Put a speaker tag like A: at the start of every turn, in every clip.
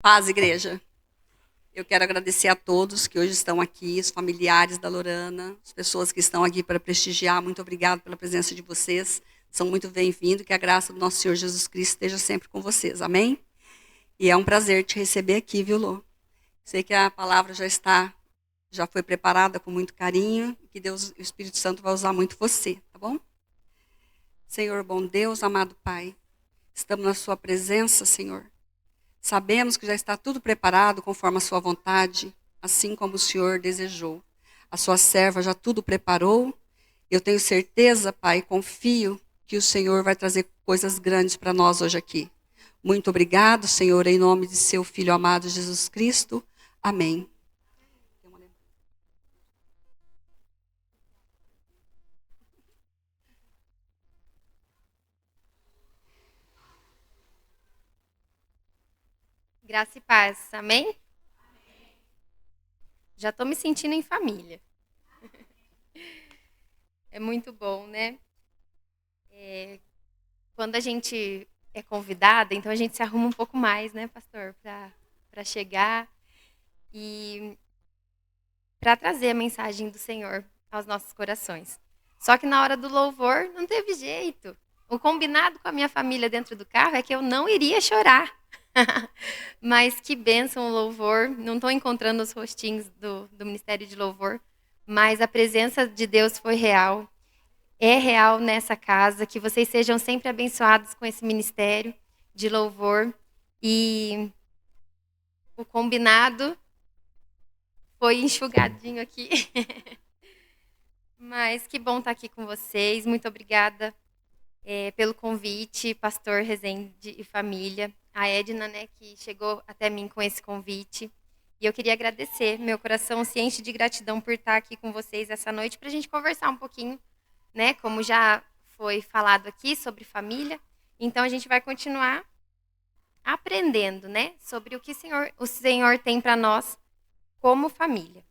A: Paz, igreja. Eu quero agradecer a todos que hoje estão aqui, os familiares da Lorana, as pessoas que estão aqui para prestigiar. Muito obrigado pela presença de vocês. São muito bem-vindos. Que a graça do nosso Senhor Jesus Cristo esteja sempre com vocês. Amém? E é um prazer te receber aqui, viu, Lô? Sei que a palavra já foi preparada com muito carinho, que Deus, o Espírito Santo vai usar muito você, tá bom? Senhor, bom Deus, amado Pai, estamos na sua presença, Senhor. Sabemos que já está tudo preparado conforme a sua vontade, assim como o Senhor desejou. A sua serva já tudo preparou. Eu tenho certeza, Pai, confio que o Senhor vai trazer coisas grandes para nós hoje aqui. Muito obrigado, Senhor, em nome de seu Filho amado Jesus Cristo. Amém.
B: Graça e paz, amém? Já estou me sentindo em família. É muito bom, né? Quando a gente é convidada, então a gente se arruma um pouco mais, né, pastor, para chegar e para trazer a mensagem do Senhor aos nossos corações. Só que na hora do louvor não teve jeito. O combinado com a minha família dentro do carro é que eu não iria chorar. Mas que bênção o louvor. Não estou encontrando os rostinhos do Ministério de Louvor, mas a presença de Deus foi real. É real nessa casa. Que vocês sejam sempre abençoados com esse ministério de louvor. E o combinado foi enxugadinho aqui. Mas que bom estar aqui com vocês. Muito obrigada pelo convite, pastor Rezende e família. A Edna, né, que chegou até mim com esse convite. E eu queria agradecer. Meu coração se enche de gratidão por estar aqui com vocês essa noite para a gente conversar um pouquinho, né? Como já foi falado aqui sobre família. Então a gente vai continuar aprendendo, né? Sobre o que o Senhor tem para nós como família.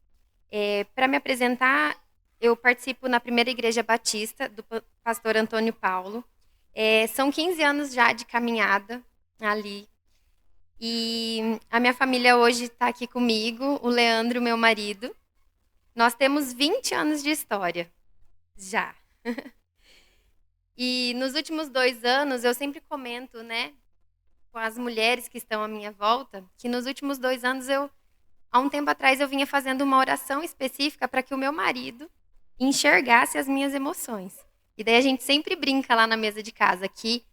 B: Para me apresentar, eu participo na primeira igreja batista do pastor Antônio Paulo. São 15 anos já de caminhada ali. E a minha família hoje está aqui comigo, o Leandro, meu marido. Nós temos 20 anos de história, já. E nos últimos 2 anos, eu sempre comento, né, com as mulheres que estão à minha volta, que nos últimos 2 anos, há um tempo atrás, eu vinha fazendo uma oração específica para que o meu marido enxergasse as minhas emoções. E daí a gente sempre brinca lá na mesa de casa que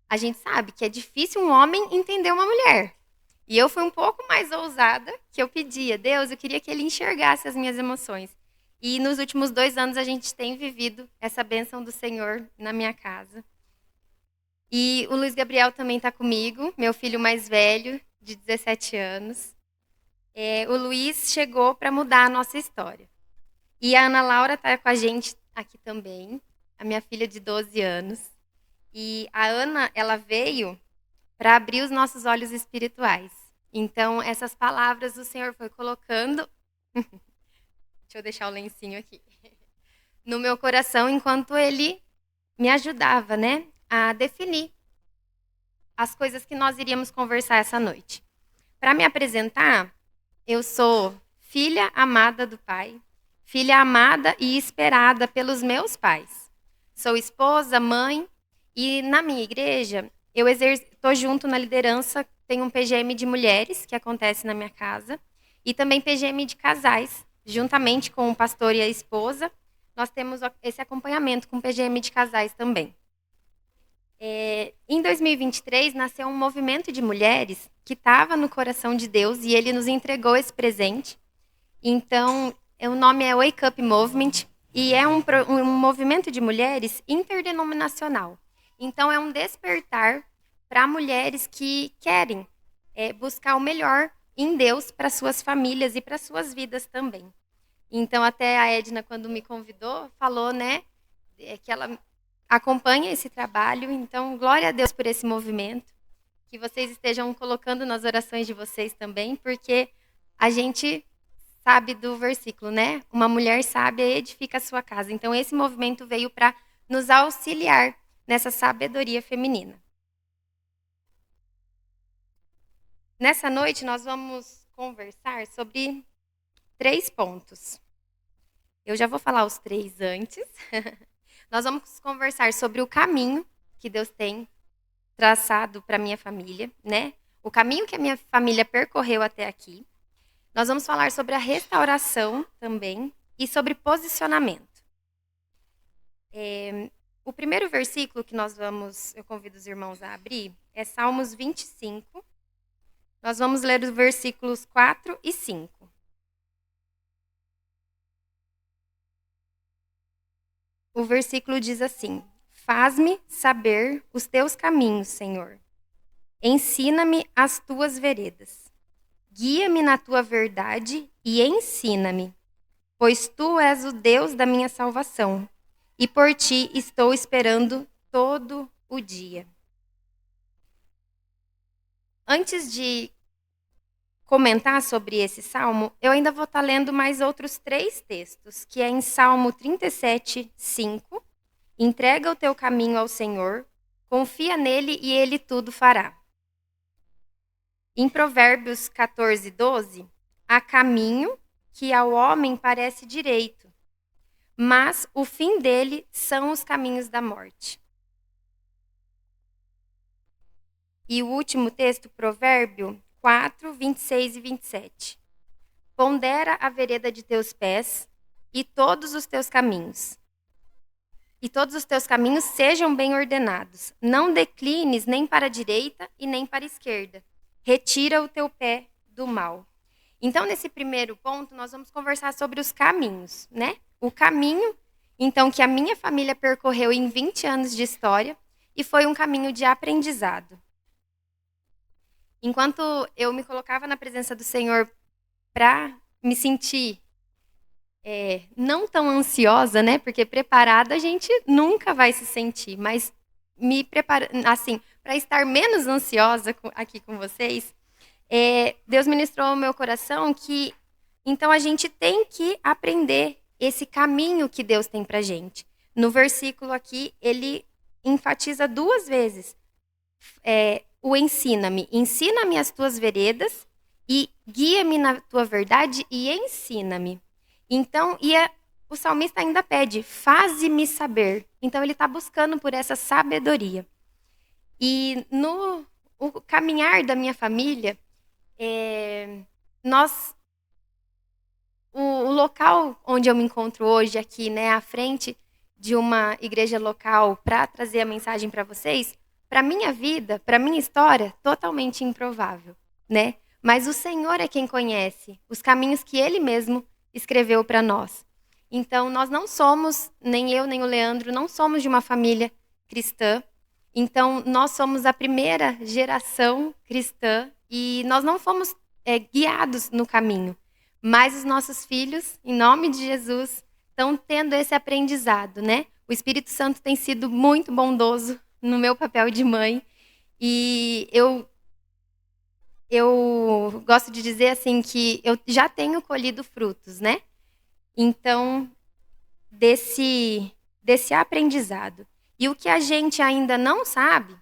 B: a gente sabe que é difícil um homem entender uma mulher. E eu fui um pouco mais ousada, que eu pedia, Deus, eu queria que ele enxergasse as minhas emoções. E nos últimos 2 anos a gente tem vivido essa bênção do Senhor na minha casa. E o Luiz Gabriel também está comigo, meu filho mais velho, de 17 anos. O Luiz chegou para mudar a nossa história. E a Ana Laura está com a gente aqui também, a minha filha de 12 anos. E a Ana, ela veio para abrir os nossos olhos espirituais. Então, essas palavras o Senhor foi colocando. Deixa eu deixar o lencinho aqui. No meu coração, enquanto ele me ajudava, né, a definir as coisas que nós iríamos conversar essa noite. Para me apresentar, eu sou filha amada do Pai, filha amada e esperada pelos meus pais. Sou esposa, mãe e na minha igreja eu estou junto na liderança, tem um PGM de mulheres que acontece na minha casa e também PGM de casais, juntamente com o pastor e a esposa. Nós temos esse acompanhamento com PGM de casais também. Em 2023, nasceu um movimento de mulheres que estava no coração de Deus e ele nos entregou esse presente. Então, o nome é Wake Up Movement e é um movimento de mulheres interdenominacional. Então, é um despertar para mulheres que querem buscar o melhor em Deus para suas famílias e para suas vidas também. Então, até a Edna, quando me convidou, falou, né, que ela acompanha esse trabalho. Então, glória a Deus por esse movimento. Que vocês estejam colocando nas orações de vocês também, porque a gente sabe do versículo, né? Uma mulher sábia edifica a sua casa. Então, esse movimento veio para nos auxiliar nessa sabedoria feminina. Nessa noite, nós vamos conversar sobre 3 pontos. Eu já vou falar os 3 antes. Nós vamos conversar sobre o caminho que Deus tem traçado para minha família, né? O caminho que a minha família percorreu até aqui. Nós vamos falar sobre a restauração também e sobre posicionamento. O primeiro versículo que eu convido os irmãos a abrir, é Salmos 25. Nós vamos ler os versículos 4 e 5. O versículo diz assim: Faz-me saber os teus caminhos, Senhor. Ensina-me as tuas veredas. Guia-me na tua verdade e ensina-me, pois tu és o Deus da minha salvação, e por ti estou esperando todo o dia. Antes de comentar sobre esse salmo, eu ainda vou estar lendo mais outros 3 textos, que é em Salmo 37, 5. Entrega o teu caminho ao Senhor, confia nele e ele tudo fará. Em Provérbios 14, 12, há caminho que ao homem parece direito, mas o fim dele são os caminhos da morte. E o último texto, Provérbio 4, 26 e 27. Pondera a vereda de teus pés e todos os teus caminhos. E todos os teus caminhos sejam bem ordenados. Não declines nem para a direita e nem para a esquerda. Retira o teu pé do mal. Então, nesse primeiro ponto, nós vamos conversar sobre os caminhos, né? O caminho, então, que a minha família percorreu em 20 anos de história e foi um caminho de aprendizado. Enquanto eu me colocava na presença do Senhor para me sentir não tão ansiosa, né? Porque preparada a gente nunca vai se sentir, mas me preparando, assim, para estar menos ansiosa aqui com vocês, Deus ministrou ao meu coração que, então, a gente tem que aprender esse caminho que Deus tem para gente. No versículo aqui, ele enfatiza 2 vezes o ensina-me. Ensina-me as tuas veredas e guia-me na tua verdade e ensina-me. Então, o salmista ainda pede, faze-me saber. Então, ele está buscando por essa sabedoria. E no caminhar da minha família, o local onde eu me encontro hoje, aqui, né, à frente de uma igreja local, para trazer a mensagem para vocês, para minha vida, para minha história, totalmente improvável, né? Mas o Senhor é quem conhece os caminhos que Ele mesmo escreveu para nós. Então, nós não somos, nem eu, nem o Leandro, não somos de uma família cristã. Então, nós somos a primeira geração cristã e nós não fomos guiados no caminho. Mas os nossos filhos, em nome de Jesus, estão tendo esse aprendizado, né? O Espírito Santo tem sido muito bondoso no meu papel de mãe. E eu gosto de dizer assim que eu já tenho colhido frutos, né? Então, desse aprendizado. E o que a gente ainda não sabe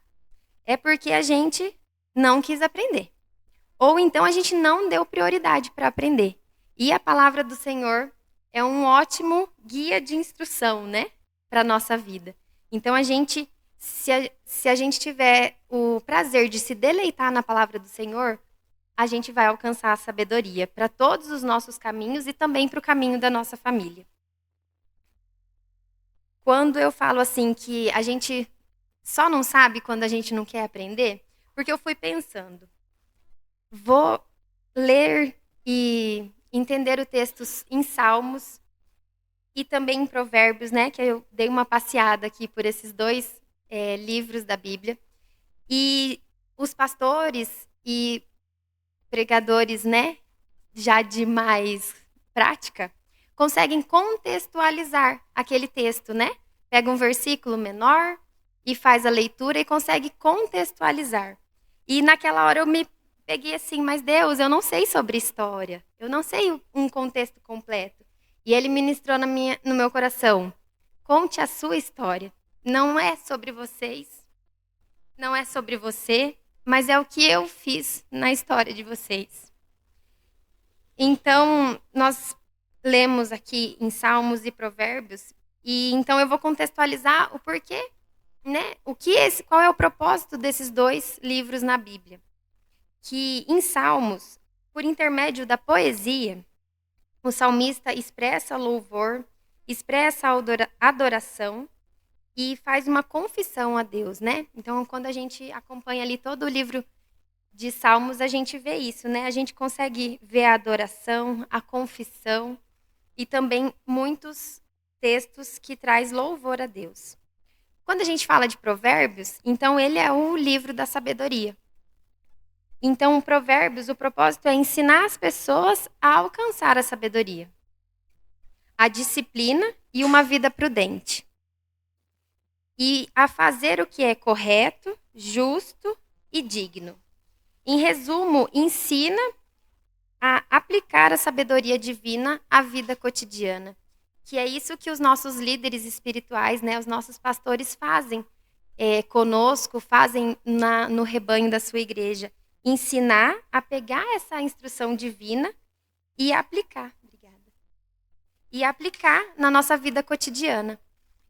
B: é porque a gente não quis aprender. Ou então a gente não deu prioridade para aprender. E a palavra do Senhor é um ótimo guia de instrução, né? Para a nossa vida. Então, se a gente tiver o prazer de se deleitar na palavra do Senhor, a gente vai alcançar a sabedoria para todos os nossos caminhos e também para o caminho da nossa família. Quando eu falo assim que a gente só não sabe quando a gente não quer aprender, porque eu fui pensando, vou ler e entender o texto em Salmos e também em Provérbios, né? Que eu dei uma passeada aqui por esses 2 livros da Bíblia. E os pastores e pregadores, né? Já de mais prática, conseguem contextualizar aquele texto, né? Pega um versículo menor e faz a leitura e consegue contextualizar. E naquela hora eu me peguei assim, mas Deus, eu não sei sobre história. Eu não sei um contexto completo. E ele ministrou no meu coração. Conte a sua história. Não é sobre vocês, não é sobre você, mas é o que eu fiz na história de vocês. Então, nós lemos aqui em Salmos e Provérbios, e então eu vou contextualizar o porquê, né? Qual é o propósito desses dois livros na Bíblia? Que em Salmos, por intermédio da poesia, o salmista expressa louvor, expressa adoração e faz uma confissão a Deus, né? Então, quando a gente acompanha ali todo o livro de Salmos, a gente vê isso, né? A gente consegue ver a adoração, a confissão e também muitos textos que traz louvor a Deus. Quando a gente fala de Provérbios, então ele é o livro da sabedoria. Então, Provérbios, o propósito é ensinar as pessoas a alcançar a sabedoria, a disciplina e uma vida prudente. E a fazer o que é correto, justo e digno. Em resumo, ensina a aplicar a sabedoria divina à vida cotidiana. Que é isso que os nossos líderes espirituais, né, os nossos pastores fazem conosco, fazem no rebanho da sua igreja. Ensinar a pegar essa instrução divina e aplicar. Obrigada. E aplicar na nossa vida cotidiana.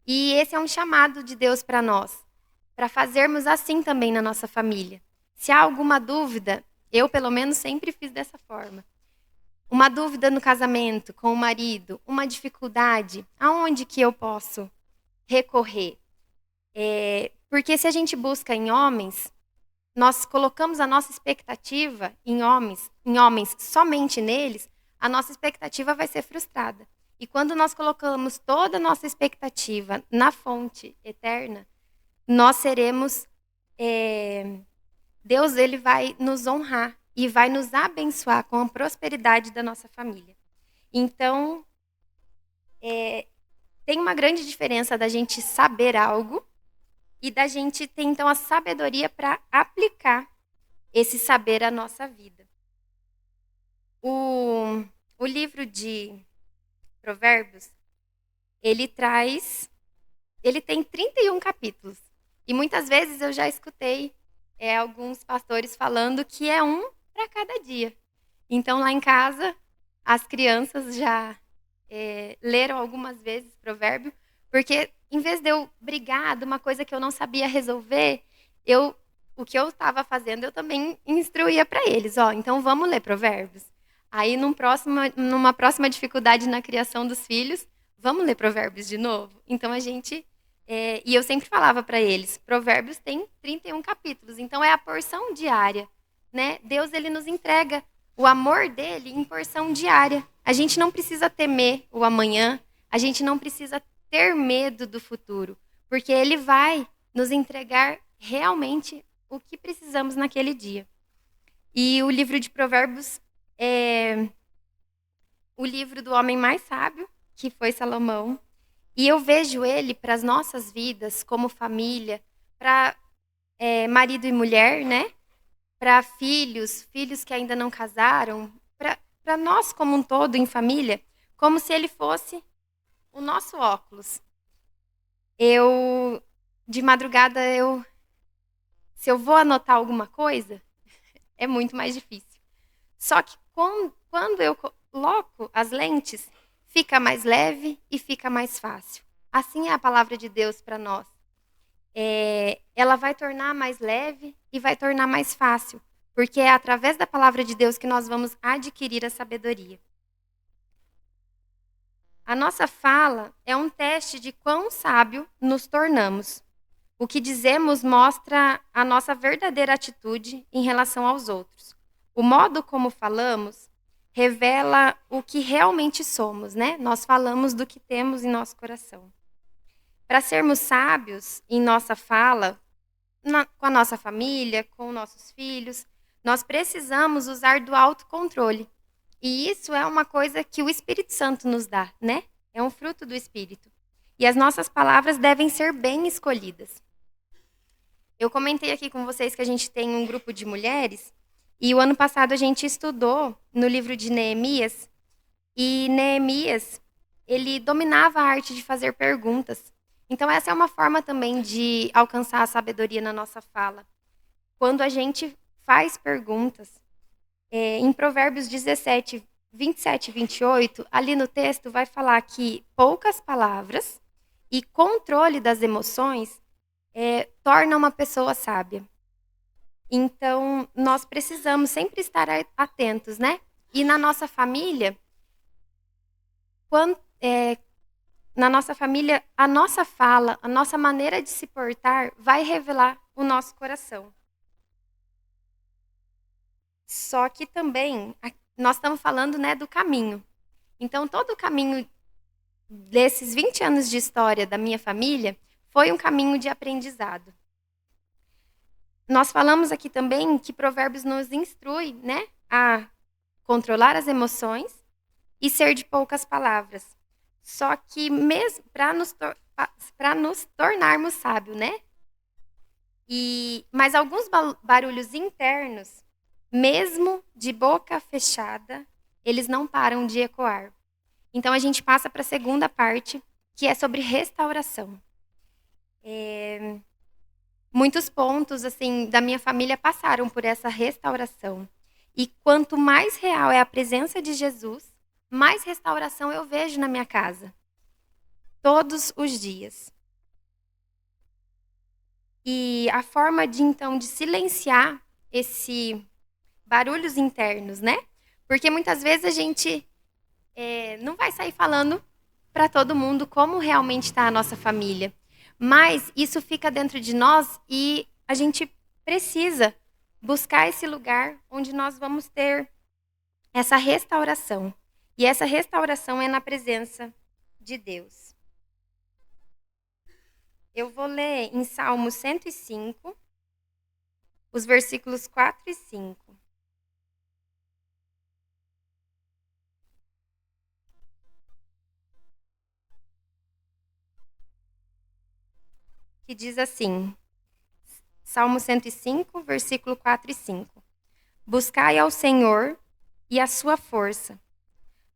B: E esse é um chamado de Deus para nós, para fazermos assim também na nossa família. Se há alguma dúvida, eu pelo menos sempre fiz dessa forma. Uma dúvida no casamento, com o marido, uma dificuldade, aonde que eu posso recorrer? Porque se a gente busca em homens, nós colocamos a nossa expectativa em homens somente neles, a nossa expectativa vai ser frustrada. E quando nós colocamos toda a nossa expectativa na fonte eterna, nós seremos... Deus ele vai nos honrar e vai nos abençoar com a prosperidade da nossa família. Então, tem uma grande diferença da gente saber algo e da gente ter, então, a sabedoria para aplicar esse saber à nossa vida. O livro de Provérbios, ele tem 31 capítulos. E muitas vezes eu já escutei alguns pastores falando que é um para cada dia. Então, lá em casa, as crianças já leram algumas vezes Provérbio, porque em vez de eu brigar de uma coisa que eu não sabia resolver, o que eu estava fazendo, eu também instruía para eles. Então vamos ler Provérbios. Aí, numa próxima dificuldade na criação dos filhos, vamos ler Provérbios de novo? Então, e eu sempre falava para eles, Provérbios tem 31 capítulos, então é a porção diária. Né? Deus ele nos entrega o amor dele em porção diária. A gente não precisa temer o amanhã, a gente não precisa ter medo do futuro, porque ele vai nos entregar realmente o que precisamos naquele dia. E o livro de Provérbios é o livro do homem mais sábio, que foi Salomão. E eu vejo ele para as nossas vidas, como família, para marido e mulher, né? Para filhos que ainda não casaram, para nós como um todo, em família, como se ele fosse o nosso óculos. De madrugada, se eu vou anotar alguma coisa, é muito mais difícil. Só que quando eu coloco as lentes, fica mais leve e fica mais fácil. Assim é a palavra de Deus para nós. Ela vai tornar mais leve e vai tornar mais fácil, porque é através da palavra de Deus que nós vamos adquirir a sabedoria. A nossa fala é um teste de quão sábio nos tornamos. O que dizemos mostra a nossa verdadeira atitude em relação aos outros. O modo como falamos revela o que realmente somos, né? Nós falamos do que temos em nosso coração. Para sermos sábios em nossa fala, com a nossa família, com nossos filhos, nós precisamos usar do autocontrole. E isso é uma coisa que o Espírito Santo nos dá, né? É um fruto do Espírito. E as nossas palavras devem ser bem escolhidas. Eu comentei aqui com vocês que a gente tem um grupo de mulheres, e o ano passado a gente estudou no livro de Neemias, e Neemias, ele dominava a arte de fazer perguntas. Então essa é uma forma também de alcançar a sabedoria na nossa fala. quando a gente faz perguntas. Em Provérbios 17, 27 e 28, ali no texto vai falar que poucas palavras e controle das emoções torna uma pessoa sábia. Então, nós precisamos sempre estar atentos, né? E na nossa família, a nossa fala, a nossa maneira de se portar vai revelar o nosso coração. Só que também, nós estamos falando, né, do caminho. Então, todo o caminho desses 20 anos de história da minha família foi um caminho de aprendizado. Nós falamos aqui também que Provérbios nos instrui, né, a controlar as emoções e ser de poucas palavras. Só que mesmo para nos tornarmos sábios, né? Mas alguns barulhos internos, mesmo de boca fechada, eles não param de ecoar. Então a gente passa para a segunda parte, que é sobre restauração. Muitos pontos assim da minha família passaram por essa restauração. E quanto mais real é a presença de Jesus, mais restauração eu vejo na minha casa. Todos os dias. E a forma de então de silenciar esses barulhos internos, né? Porque muitas vezes a gente não vai sair falando para todo mundo como realmente está a nossa família. Mas isso fica dentro de nós e a gente precisa buscar esse lugar onde nós vamos ter essa restauração. E essa restauração é na presença de Deus. Eu vou ler em Salmo 105, os versículos 4 e 5. Que diz assim, Salmo 105, versículo 4 e 5. Buscai ao Senhor e a sua força.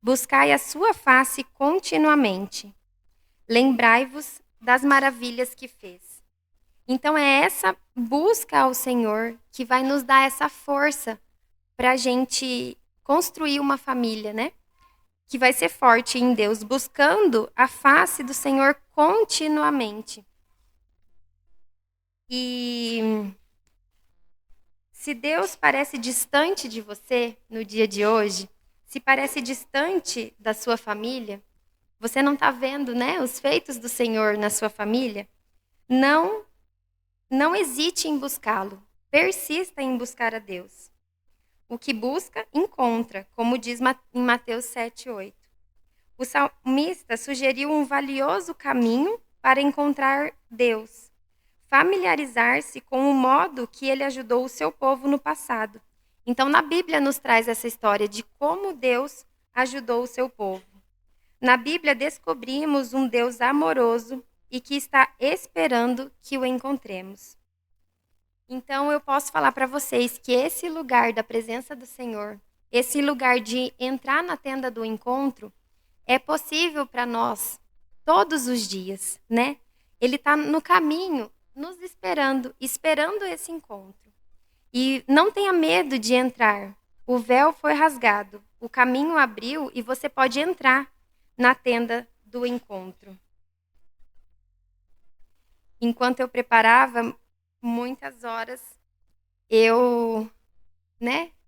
B: Buscai a sua face continuamente. Lembrai-vos das maravilhas que fez. Então é essa busca ao Senhor que vai nos dar essa força para a gente construir uma família, né? Que vai ser forte em Deus, buscando a face do Senhor continuamente. E se Deus parece distante de você no dia de hoje, se parece distante da sua família, você não está vendo, né, os feitos do Senhor na sua família, não hesite em buscá-lo. Persista em buscar a Deus. O que busca, encontra, como diz em Mateus 7:8. O salmista sugeriu um valioso caminho para encontrar Deus. Familiarizar-se com o modo que ele ajudou o seu povo no passado. Então, na Bíblia nos traz essa história de como Deus ajudou o seu povo. Na Bíblia descobrimos um Deus amoroso e que está esperando que o encontremos. Então, eu posso falar para vocês que esse lugar da presença do Senhor, esse lugar de entrar na tenda do encontro, é possível para nós todos os dias, né? Ele está no caminho, nos esperando esse encontro. E não tenha medo de entrar. O véu foi rasgado, o caminho abriu e você pode entrar na tenda do encontro. Enquanto eu preparava, muitas horas eu,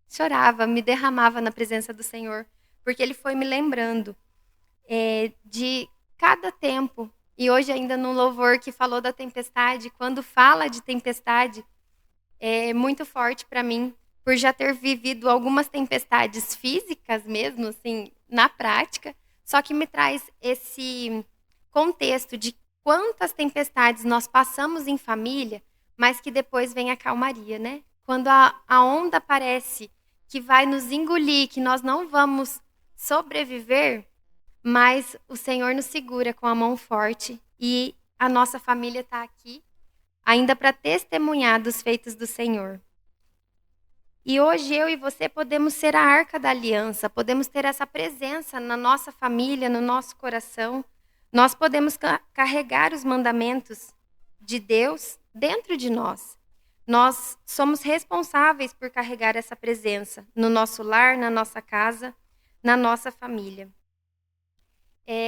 B: chorava, me derramava na presença do Senhor, porque Ele foi me lembrando de cada tempo. E hoje ainda no louvor que falou da tempestade, quando fala de tempestade, é muito forte para mim, por já ter vivido algumas tempestades físicas mesmo, assim, na prática, só que me traz esse contexto de quantas tempestades nós passamos em família, mas que depois vem a calmaria, né? Quando a onda parece que vai nos engolir, que nós não vamos sobreviver, mas o Senhor nos segura com a mão forte e a nossa família está aqui ainda para testemunhar dos feitos do Senhor. E hoje eu e você podemos ser a arca da aliança, podemos ter essa presença na nossa família, no nosso coração. Nós podemos carregar os mandamentos de Deus dentro de nós. nós somos responsáveis por carregar essa presença no nosso lar, na nossa casa, na nossa família.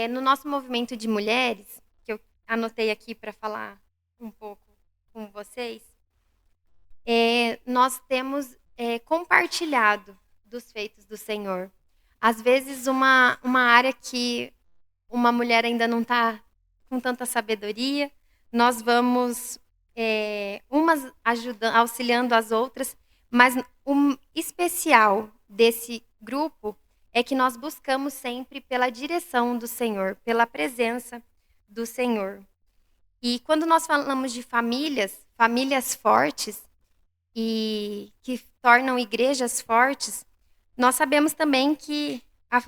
B: No nosso movimento de mulheres, que eu anotei aqui para falar um pouco com vocês, nós temos compartilhado dos feitos do Senhor. Às vezes, uma área que uma mulher ainda não está com tanta sabedoria, nós vamos umas ajudando, auxiliando as outras, mas o especial desse grupo é que nós buscamos sempre pela direção do Senhor, pela presença do Senhor. E quando nós falamos de famílias fortes e que tornam igrejas fortes, nós sabemos também que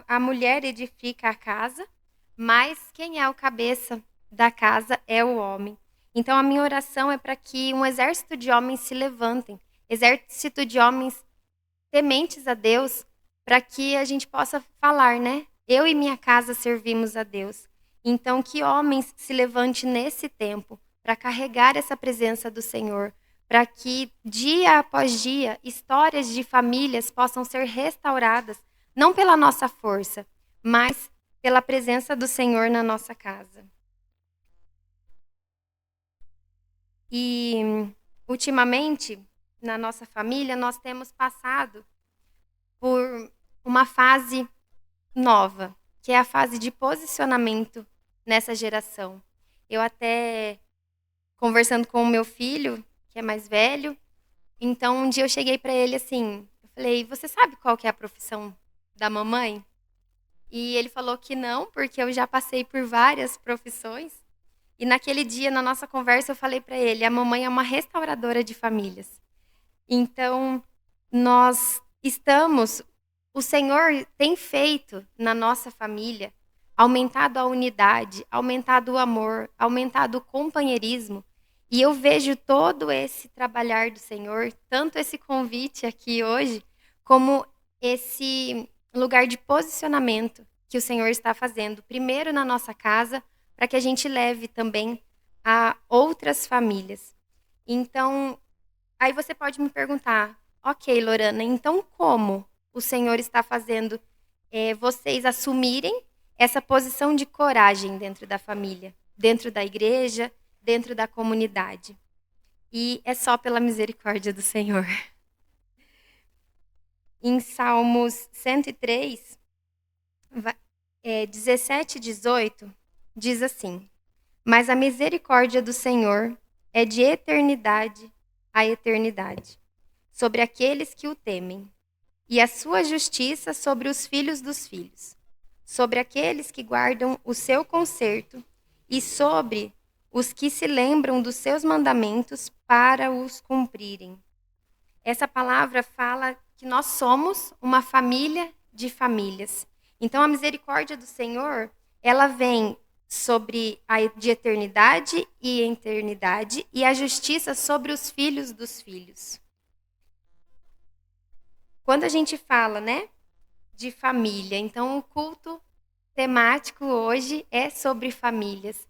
B: a mulher edifica a casa, mas quem é o cabeça da casa é o homem. Então, a minha oração é para que um exército de homens se levantem, exército de homens tementes a Deus, para que a gente possa falar, né? Eu e minha casa servimos a Deus. Então, que homens se levante nesse tempo para carregar essa presença do Senhor, para que dia após dia histórias de famílias possam ser restauradas, não pela nossa força, mas pela presença do Senhor na nossa casa. E, ultimamente, na nossa família, nós temos passado por uma fase nova, que é a fase de posicionamento nessa geração. Eu até, conversando com o meu filho, que é mais velho, então um dia eu cheguei para ele assim, eu falei, você sabe qual que é a profissão da mamãe? E ele falou que não, porque eu já passei por várias profissões. E naquele dia, na nossa conversa, eu falei para ele, a mamãe é uma restauradora de famílias. Então, o Senhor tem feito na nossa família, aumentado a unidade, aumentado o amor, aumentado o companheirismo. E eu vejo todo esse trabalhar do Senhor, tanto esse convite aqui hoje, como esse lugar de posicionamento que o Senhor está fazendo, primeiro na nossa casa, para que a gente leve também a outras famílias. Então, aí você pode me perguntar, ok, Lorana, então como o Senhor está fazendo vocês assumirem essa posição de coragem dentro da família, dentro da igreja, dentro da comunidade? E é só pela misericórdia do Senhor. Em Salmos 103, 17 e 18, diz assim, mas a misericórdia do Senhor é de eternidade a eternidade, sobre aqueles que o temem, e a sua justiça sobre os filhos dos filhos, sobre aqueles que guardam o seu concerto e sobre os que se lembram dos seus mandamentos para os cumprirem. Essa palavra fala que nós somos uma família de famílias. Então, a misericórdia do Senhor, ela vem sobre a de eternidade e eternidade, e a justiça sobre os filhos dos filhos. Quando a gente fala, né, de família, então o culto temático hoje é sobre famílias.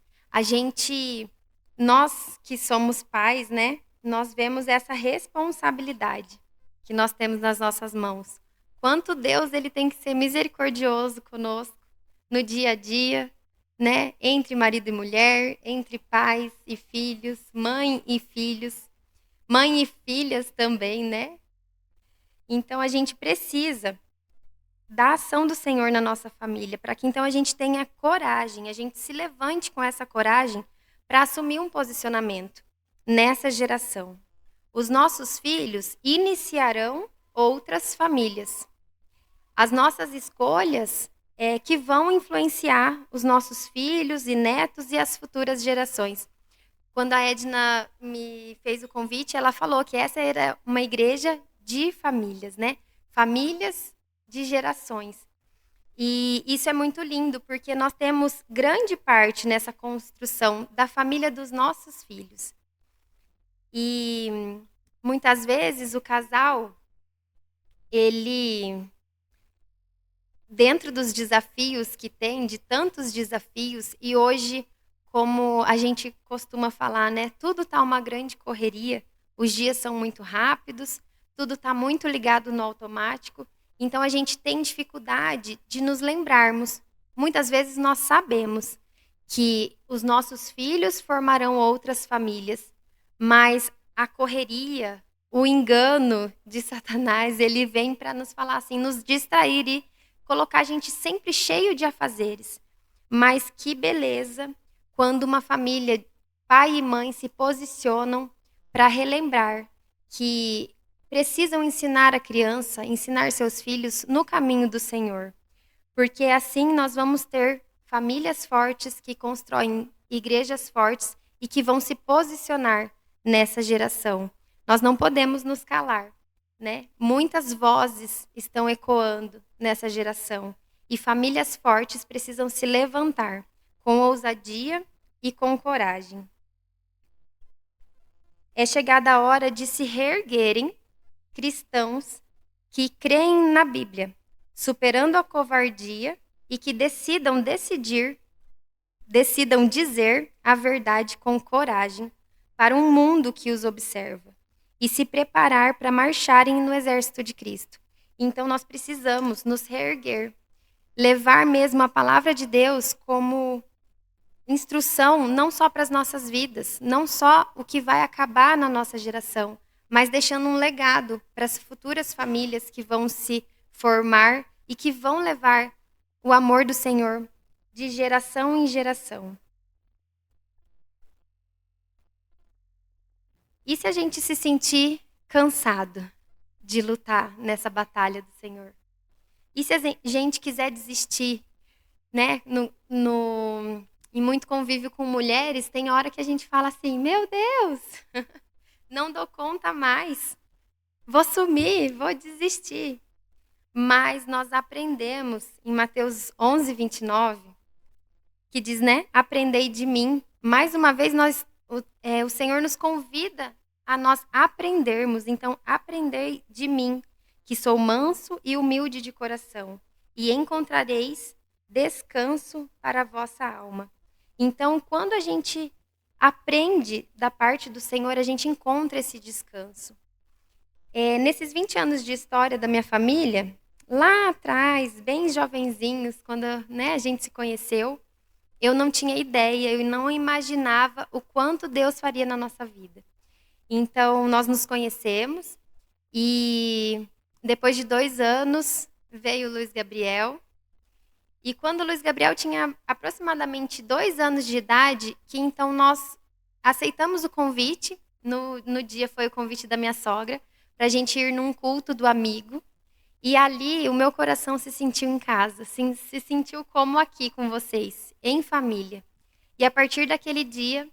B: Nós que somos pais, né, nós vemos essa responsabilidade que nós temos nas nossas mãos. Quanto Deus ele tem que ser misericordioso conosco no dia a dia, né? Entre marido e mulher, entre pais e filhos, mãe e filhos, mãe e filhas também, né? Então a gente precisa da ação do Senhor na nossa família, para que então a gente tenha coragem, a gente se levante com essa coragem para assumir um posicionamento nessa geração. Os nossos filhos iniciarão outras famílias. As nossas escolhas que vão influenciar os nossos filhos e netos e as futuras gerações. Quando a Edna me fez o convite, ela falou que essa era uma igreja de famílias, né? Famílias de gerações. E isso é muito lindo, porque nós temos grande parte nessa construção da família dos nossos filhos. E muitas vezes o casal, ele, dentro dos desafios que tem, de tantos desafios, e hoje, como a gente costuma falar, né, tudo está uma grande correria, os dias são muito rápidos, tudo está muito ligado no automático, então a gente tem dificuldade de nos lembrarmos. Muitas vezes nós sabemos que os nossos filhos formarão outras famílias, mas a correria, o engano de Satanás, ele vem para nos falar assim, nos distrair e colocar a gente sempre cheio de afazeres. Mas que beleza quando uma família, pai e mãe, se posicionam para relembrar que precisam ensinar a criança, ensinar seus filhos no caminho do Senhor. Porque assim nós vamos ter famílias fortes que constroem igrejas fortes e que vão se posicionar nessa geração. Nós não podemos nos calar, né? Muitas vozes estão ecoando nessa geração e famílias fortes precisam se levantar com ousadia e com coragem. É chegada a hora de se reerguerem cristãos que creem na Bíblia, superando a covardia e que decidam dizer a verdade com coragem para um mundo que os observa e se preparar para marcharem no exército de Cristo. Então nós precisamos nos reerguer, levar mesmo a palavra de Deus como instrução não só para as nossas vidas, não só o que vai acabar na nossa geração, mas deixando um legado para as futuras famílias que vão se formar e que vão levar o amor do Senhor de geração em geração. E se a gente se sentir cansado de lutar nessa batalha do Senhor? E se a gente quiser desistir, né? Em muito convívio com mulheres, tem hora que a gente fala assim, meu Deus, não dou conta mais, vou sumir, vou desistir. Mas nós aprendemos em Mateus 11, 29, que diz, né? Aprendei de mim. Mais uma vez, o Senhor nos convida a nós aprendermos. Então, aprendei de mim, que sou manso e humilde de coração, e encontrareis descanso para a vossa alma. Então, quando a gente aprende da parte do Senhor, a gente encontra esse descanso. Nesses 20 anos de história da minha família, lá atrás, bem jovenzinhos, quando, né, a gente se conheceu, eu não tinha ideia, eu não imaginava o quanto Deus faria na nossa vida. Então, nós nos conhecemos e depois de 2 anos veio o Luiz Gabriel. E quando o Luiz Gabriel tinha aproximadamente 2 anos de idade, que então nós aceitamos o convite, no dia foi o convite da minha sogra, para a gente ir num culto do amigo. E ali o meu coração se sentiu em casa, se sentiu como aqui com vocês, em família. E a partir daquele dia,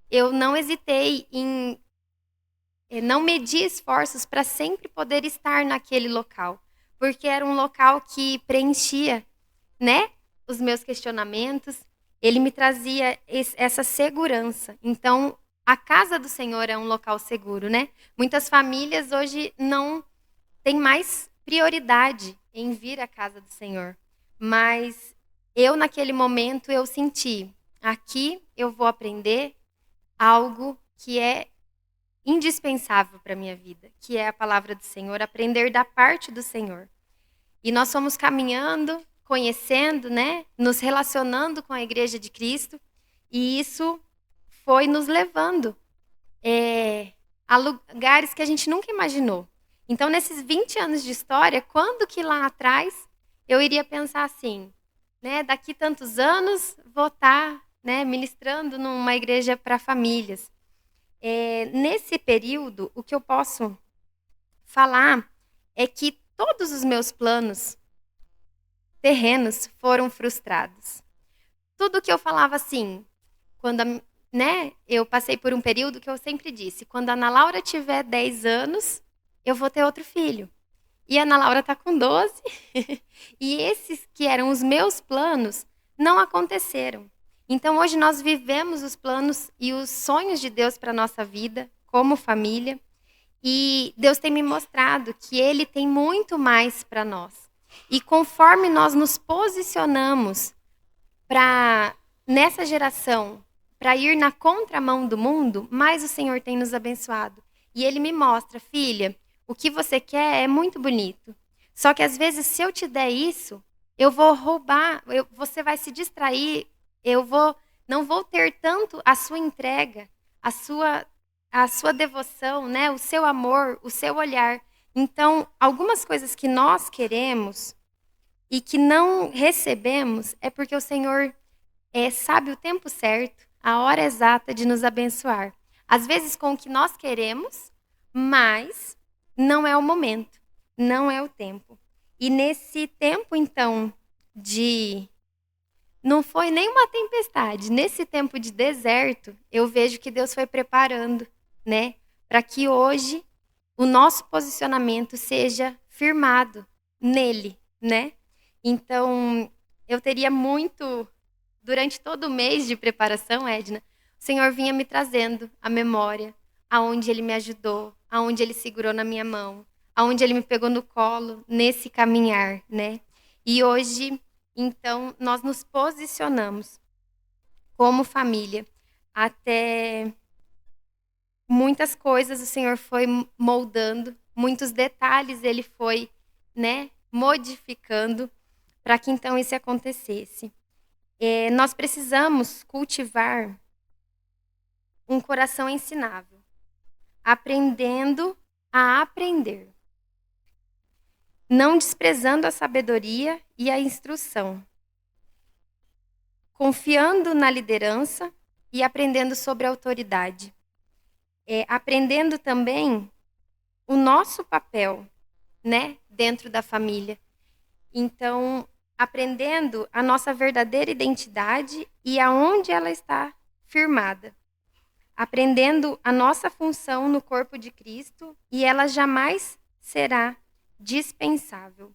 B: eu não hesitei em não medir esforços para sempre poder estar naquele local, porque era um local que preenchia, né, os meus questionamentos, ele me trazia essa segurança. Então, a casa do Senhor é um local seguro, né? Muitas famílias hoje não têm mais prioridade em vir à casa do Senhor. Mas eu, naquele momento, eu senti, aqui eu vou aprender algo que é indispensável para a minha vida, que é a palavra do Senhor, aprender da parte do Senhor. E nós fomos caminhando, conhecendo, né, nos relacionando com a Igreja de Cristo, e isso foi nos levando a lugares que a gente nunca imaginou. Então, nesses 20 anos de história, quando que lá atrás eu iria pensar assim, né, daqui tantos anos vou estar, né, ministrando numa igreja para famílias. Nesse período, o que eu posso falar é que todos os meus planos terrenos foram frustrados. Tudo que eu falava assim, quando, né, eu passei por um período que eu sempre disse, quando a Ana Laura tiver 10 anos, eu vou ter outro filho. E a Ana Laura está com 12. E esses que eram os meus planos não aconteceram. Então, hoje nós vivemos os planos e os sonhos de Deus para a nossa vida, como família. E Deus tem me mostrado que Ele tem muito mais para nós. E conforme nós nos posicionamos nessa geração, para ir na contramão do mundo, mais o Senhor tem nos abençoado. E ele me mostra, filha, o que você quer é muito bonito. Só que às vezes, se eu te der isso, eu vou roubar, você vai se distrair, não vou ter tanto a sua entrega, a sua, a sua devoção, né? O seu amor, o seu olhar. Então, algumas coisas que nós queremos e que não recebemos é porque o Senhor sabe o tempo certo, a hora exata de nos abençoar. Às vezes com o que nós queremos, mas não é o momento, não é o tempo. E nesse tempo, então, não foi nenhuma tempestade. Nesse tempo de deserto, eu vejo que Deus foi preparando, né? Para que hoje o nosso posicionamento seja firmado nele, né? Então, eu teria muito, durante todo o mês de preparação, Edna, o Senhor vinha me trazendo a memória, aonde Ele me ajudou, aonde Ele segurou na minha mão, aonde Ele me pegou no colo, nesse caminhar, né? E hoje, então, nós nos posicionamos como família. Até muitas coisas o Senhor foi moldando, muitos detalhes Ele foi, né, modificando para que então isso acontecesse. Nós precisamos cultivar um coração ensinável, aprendendo a aprender, não desprezando a sabedoria e a instrução, confiando na liderança e aprendendo sobre a autoridade, aprendendo também o nosso papel, né, dentro da família. Então, aprendendo a nossa verdadeira identidade e aonde ela está firmada. Aprendendo a nossa função no corpo de Cristo e ela jamais será dispensável.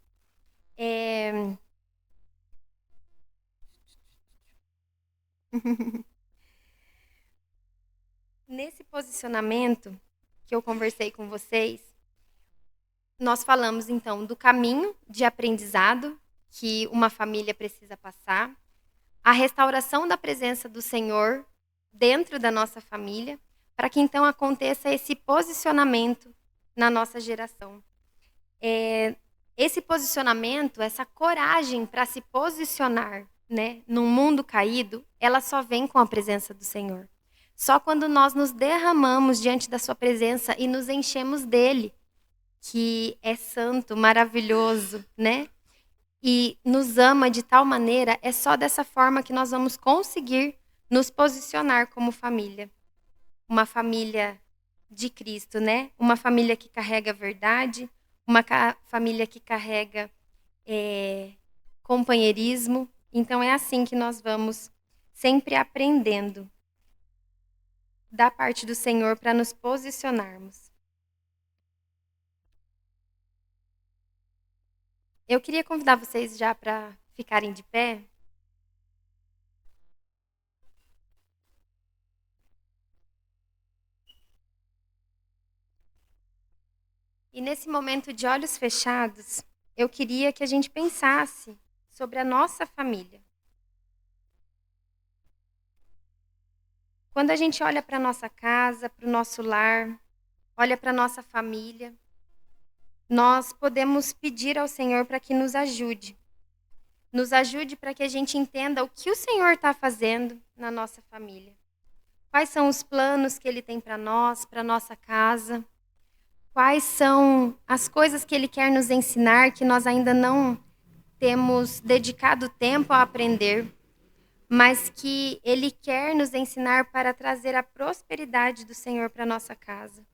B: Nesse posicionamento que eu conversei com vocês, nós falamos então do caminho de aprendizado que uma família precisa passar, a restauração da presença do Senhor dentro da nossa família, para que então aconteça esse posicionamento na nossa geração. Esse posicionamento, essa coragem para se posicionar, né, num mundo caído, ela só vem com a presença do Senhor. Só quando nós nos derramamos diante da sua presença e nos enchemos dele, que é santo, maravilhoso, né? E nos ama de tal maneira, é só dessa forma que nós vamos conseguir nos posicionar como família. Uma família de Cristo, né? Uma família que carrega a verdade, uma família que carrega companheirismo. Então é assim que nós vamos sempre aprendendo da parte do Senhor para nos posicionarmos. Eu queria convidar vocês já para ficarem de pé. E nesse momento de olhos fechados, eu queria que a gente pensasse sobre a nossa família. Quando a gente olha para a nossa casa, para o nosso lar, olha para a nossa família, nós podemos pedir ao Senhor para que nos ajude. Nos ajude para que a gente entenda o que o Senhor está fazendo na nossa família. Quais são os planos que Ele tem para nós, para a nossa casa. Quais são as coisas que Ele quer nos ensinar que nós ainda não temos dedicado tempo a aprender, mas que Ele quer nos ensinar para trazer a prosperidade do Senhor para a nossa casa.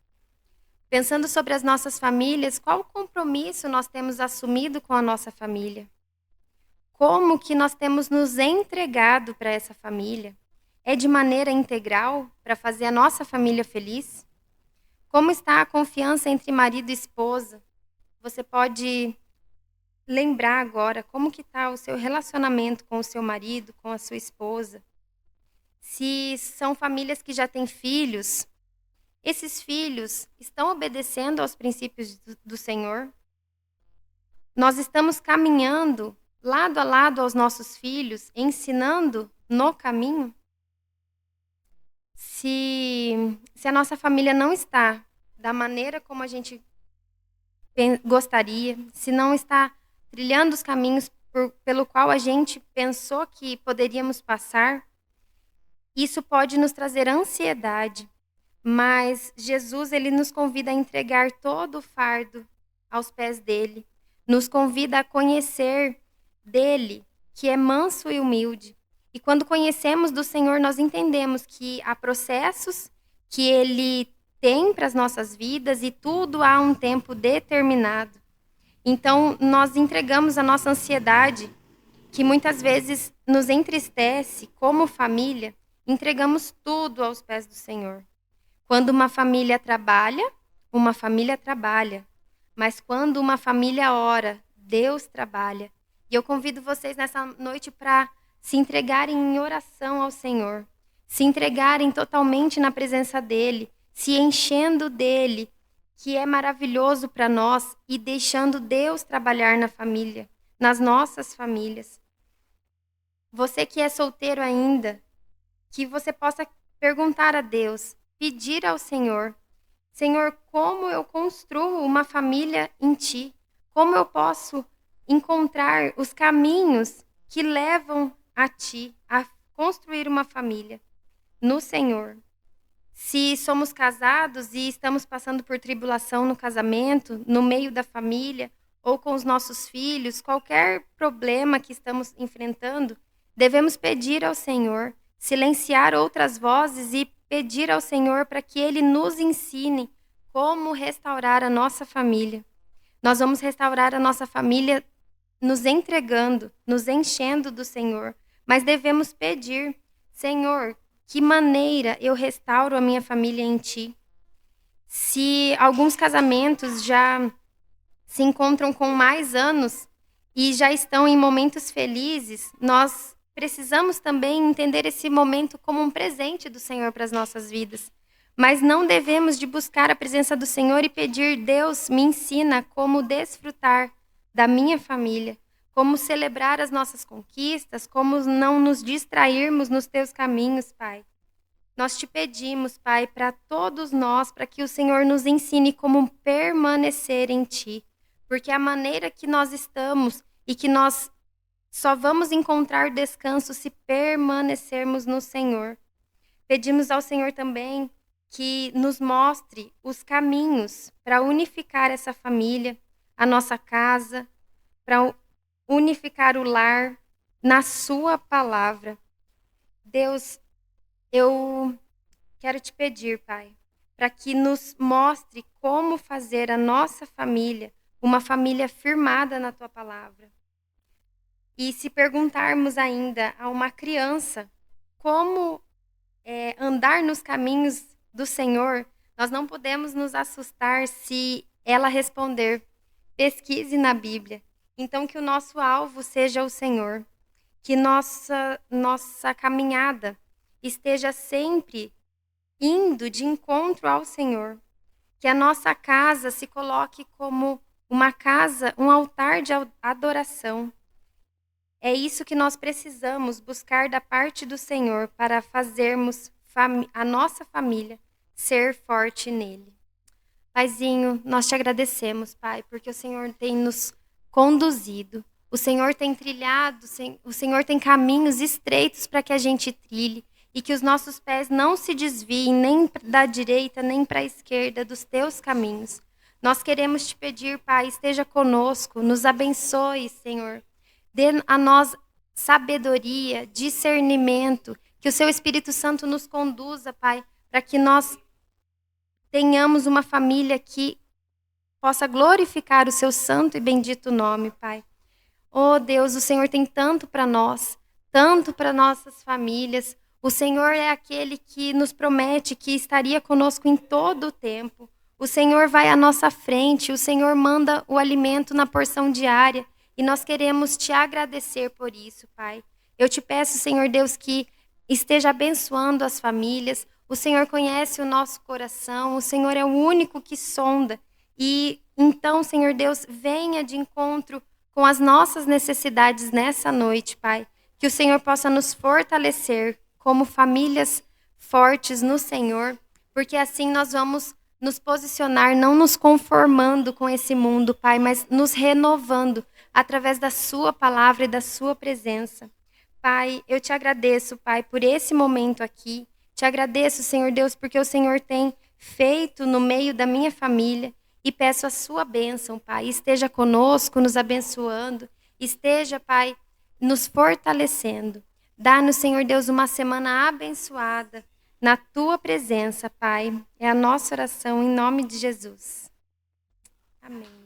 B: Pensando sobre as nossas famílias, qual compromisso nós temos assumido com a nossa família? Como que nós temos nos entregado para essa família? É de maneira integral para fazer a nossa família feliz? Como está a confiança entre marido e esposa? Você pode lembrar agora como que está o seu relacionamento com o seu marido, com a sua esposa. Se são famílias que já têm filhos, esses filhos estão obedecendo aos princípios do Senhor? Nós estamos caminhando lado a lado aos nossos filhos, ensinando no caminho? Se a nossa família não está da maneira como a gente gostaria, se não está trilhando os caminhos pelo qual a gente pensou que poderíamos passar, isso pode nos trazer ansiedade. Mas Jesus, ele nos convida a entregar todo o fardo aos pés dele. Nos convida a conhecer dele, que é manso e humilde. E quando conhecemos do Senhor, nós entendemos que há processos que ele tem para as nossas vidas e tudo há um tempo determinado. Então, nós entregamos a nossa ansiedade, que muitas vezes nos entristece como família, entregamos tudo aos pés do Senhor. Quando uma família trabalha. Mas quando uma família ora, Deus trabalha. E eu convido vocês nessa noite para se entregarem em oração ao Senhor. Se entregarem totalmente na presença dEle, se enchendo dEle, que é maravilhoso para nós, e deixando Deus trabalhar na família, nas nossas famílias. Você que é solteiro ainda, que você possa perguntar a Deus, pedir ao Senhor, Senhor, como eu construo uma família em Ti? Como eu posso encontrar os caminhos que levam a Ti, a construir uma família no Senhor? Se somos casados e estamos passando por tribulação no casamento, no meio da família, ou com os nossos filhos, qualquer problema que estamos enfrentando, devemos pedir ao Senhor, silenciar outras vozes e pedir ao Senhor para que Ele nos ensine como restaurar a nossa família. Nós vamos restaurar a nossa família nos entregando, nos enchendo do Senhor. Mas devemos pedir, Senhor, que maneira eu restauro a minha família em Ti? Se alguns casamentos já se encontram com mais anos e já estão em momentos felizes, nós precisamos também entender esse momento como um presente do Senhor para as nossas vidas. Mas não devemos de buscar a presença do Senhor e pedir, Deus, me ensina como desfrutar da minha família, como celebrar as nossas conquistas, como não nos distrairmos nos Teus caminhos, Pai. Nós Te pedimos, Pai, para todos nós, para que o Senhor nos ensine como permanecer em Ti. Porque a maneira que nós estamos e que nós só vamos encontrar descanso se permanecermos no Senhor. Pedimos ao Senhor também que nos mostre os caminhos para unificar essa família, a nossa casa, para unificar o lar na Sua palavra. Deus, eu quero Te pedir, Pai, para que nos mostre como fazer a nossa família uma família firmada na Tua palavra. E se perguntarmos ainda a uma criança como andar nos caminhos do Senhor, nós não podemos nos assustar se ela responder, pesquise na Bíblia. Então, que o nosso alvo seja o Senhor, que nossa caminhada esteja sempre indo de encontro ao Senhor, que a nossa casa se coloque como uma casa, um altar de adoração. É isso que nós precisamos buscar da parte do Senhor para fazermos a nossa família ser forte nele. Paizinho, nós Te agradecemos, Pai, porque o Senhor tem nos conduzido, o Senhor tem trilhado, o Senhor tem caminhos estreitos para que a gente trilhe e que os nossos pés não se desviem nem da direita nem para a esquerda dos Teus caminhos. Nós queremos Te pedir, Pai, esteja conosco, nos abençoe, Senhor. Dê a nós sabedoria, discernimento, que o Seu Espírito Santo nos conduza, Pai, para que nós tenhamos uma família que possa glorificar o Seu santo e bendito nome, Pai. Oh Deus, o Senhor tem tanto para nós, tanto para nossas famílias. O Senhor é aquele que nos promete que estaria conosco em todo o tempo. O Senhor vai à nossa frente, o Senhor manda o alimento na porção diária. E nós queremos Te agradecer por isso, Pai. Eu Te peço, Senhor Deus, que esteja abençoando as famílias. O Senhor conhece o nosso coração, o Senhor é o único que sonda. E então, Senhor Deus, venha de encontro com as nossas necessidades nessa noite, Pai. Que o Senhor possa nos fortalecer como famílias fortes no Senhor, porque assim nós vamos nos posicionar, não nos conformando com esse mundo, Pai, mas nos renovando através da sua palavra e da sua presença. Pai, eu te agradeço, Pai, por esse momento aqui. Te agradeço, Senhor Deus, porque o Senhor tem feito no meio da minha família e peço a sua bênção, Pai. Esteja conosco, nos abençoando. Esteja, Pai, nos fortalecendo. Dá-nos, Senhor Deus, uma semana abençoada na tua presença, Pai. É a nossa oração em nome de Jesus. Amém.